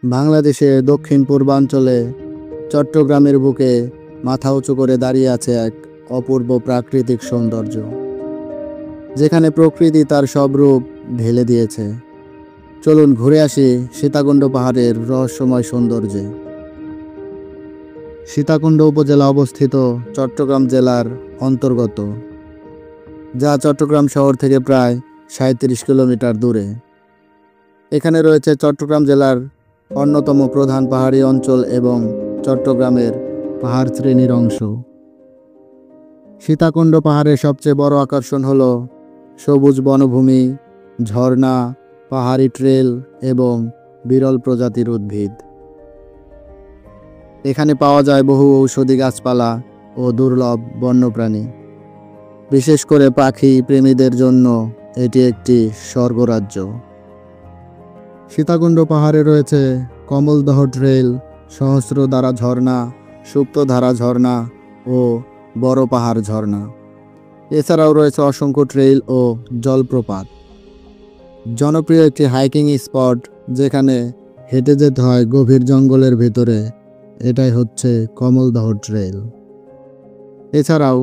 বাংলাদেশের দক্ষিণ পূর্বাঞ্চলে চট্টগ্রামের বুকে মাথা উঁচু করে দাঁড়িয়ে আছে এক অপূর্ব প্রাকৃতিক সৌন্দর্য, যেখানে প্রকৃতি তার সব রূপ ঢেলে দিয়েছে। চলুন ঘুরে আসি সীতাকুণ্ড পাহাড়ের রহস্যময় সৌন্দর্যে। সীতাকুণ্ড উপজেলা অবস্থিত চট্টগ্রাম জেলার অন্তর্গত, যা চট্টগ্রাম শহর থেকে প্রায় 37 কিলোমিটার দূরে। এখানে রয়েছে চট্টগ্রাম জেলার অন্যতম প্রধান পাহাড়ি অঞ্চল এবং চট্টগ্রামের পাহাড় শ্রেণীর অংশ। সীতাকুণ্ড পাহাড়ের সবচেয়ে বড় আকর্ষণ হল সবুজ বনভূমি, ঝর্ণা, পাহাড়ি ট্রেল এবং বিরল প্রজাতির উদ্ভিদ। এখানে পাওয়া যায় বহু ঔষধি গাছপালা ও দুর্লভ বন্যপ্রাণী। বিশেষ করে পাখি প্রেমীদের জন্য এটি একটি স্বর্গরাজ্য। সীতাকুণ্ড পাহাড়ে রয়েছে কমলদহ ট্রেল, সহস্রধারা ঝর্ণা, সুপ্তধারা ঝর্ণা ও বড় পাহাড় ঝর্ণা। এছাড়াও রয়েছে অসংখ্য ট্রেইল ও জলপ্রপাত। জনপ্রিয় একটি হাইকিং স্পট যেখানে হেঁটে যেতে হয় গভীর জঙ্গলের ভেতরে, এটাই হচ্ছে কমলদহ ট্রেল। এছাড়াও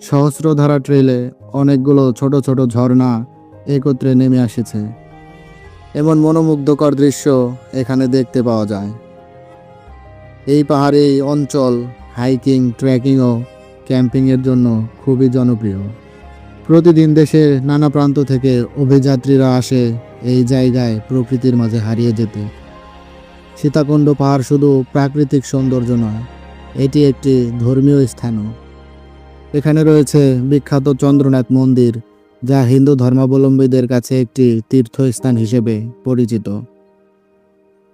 সহস্রধারা ট্রেলে অনেকগুলো ছোট ছোট ঝর্ণা একত্রে নেমে আসছে। এমন মনোমুগ্ধকর দৃশ্য এখানে দেখতে পাওয়া যায়। এই পাহাড়ি অঞ্চল হাইকিং, ট্রেকিং ও ক্যাম্পিংয়ের জন্য খুবই জনপ্রিয়। প্রতিদিন দেশের নানা প্রান্ত থেকে অভিযাত্রীরা আসে এই জায়গায় প্রকৃতির মাঝে হারিয়ে যেতে। সীতাকুণ্ড পাহাড় শুধু প্রাকৃতিক সৌন্দর্য নয়, এটি একটি ধর্মীয় স্থানও। এখানে রয়েছে বিখ্যাত চন্দ্রনাথ মন্দির, যা হিন্দু ধর্মাবলম্বীদের কাছে একটি তীর্থস্থান হিসেবে পরিচিত।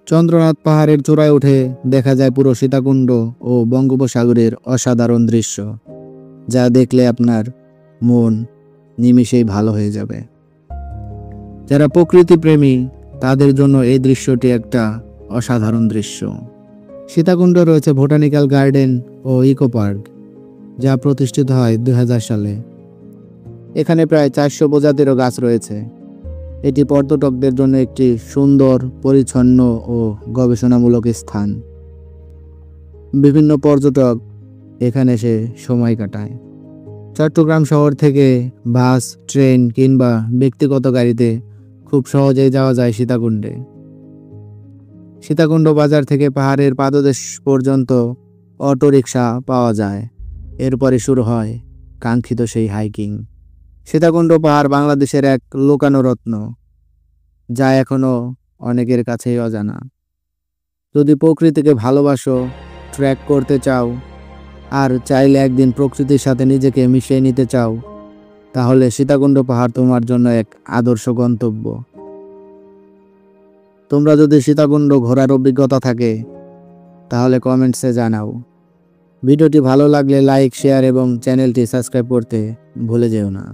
চন্দ্রনাথ পাহাড়ের চূড়ায় উঠে দেখা যায় পুরো সীতাকুণ্ড ও বঙ্গোপসাগরের অসাধারণ দৃশ্য, যা দেখলে আপনার মন নিমিষেই ভালো হয়ে যাবে। যারা প্রকৃতি প্রেমী তাদের জন্য এই দৃশ্যটি একটা অসাধারণ দৃশ্য। সীতাকুণ্ড রয়েছে বোটানিক্যাল গার্ডেন ও ইকো পার্ক, যা প্রতিষ্ঠিত হয় 2000 সালে। এখানে প্রায় 400 প্রজাতিরও গাছ রয়েছে। এটি পর্যটকদের জন্য একটি সুন্দর, পরিচ্ছন্ন ও গবেষণামূলক স্থান। বিভিন্ন পর্যটক এখানে এসে সময় কাটায়। চট্টগ্রাম শহর থেকে বাস, ট্রেন কিংবা ব্যক্তিগত গাড়িতে খুব সহজেই যাওয়া যায় সীতাকুণ্ডে। সীতাকুণ্ড বাজার থেকে পাহাড়ের পাদদেশ পর্যন্ত অটোরিকশা পাওয়া যায়। এরপরে শুরু হয় কাঙ্ক্ষিত সেই হাইকিং। সীতাকুণ্ড পাহাড় বাংলাদেশের এক লুকানো রত্ন, যা এখনো অনেকের কাছেই অজানা। যদি প্রকৃতিকে ভালোবাসো, ট্রেক করতে চাও আর চাইলে একদিন প্রকৃতির সাথে নিজেকে মিশিয়ে নিতে চাও, তাহলে সীতাকুণ্ড পাহাড় তোমার জন্য এক আদর্শ গন্তব্য। তোমরা যদি সীতাকুণ্ড ঘোরার অভিজ্ঞতা থাকে তাহলে কমেন্টসে জানাও। ভিডিওটি ভালো লাগলে লাইক, শেয়ার এবং চ্যানেলটি সাবস্ক্রাইব করতে ভুলে যেও না।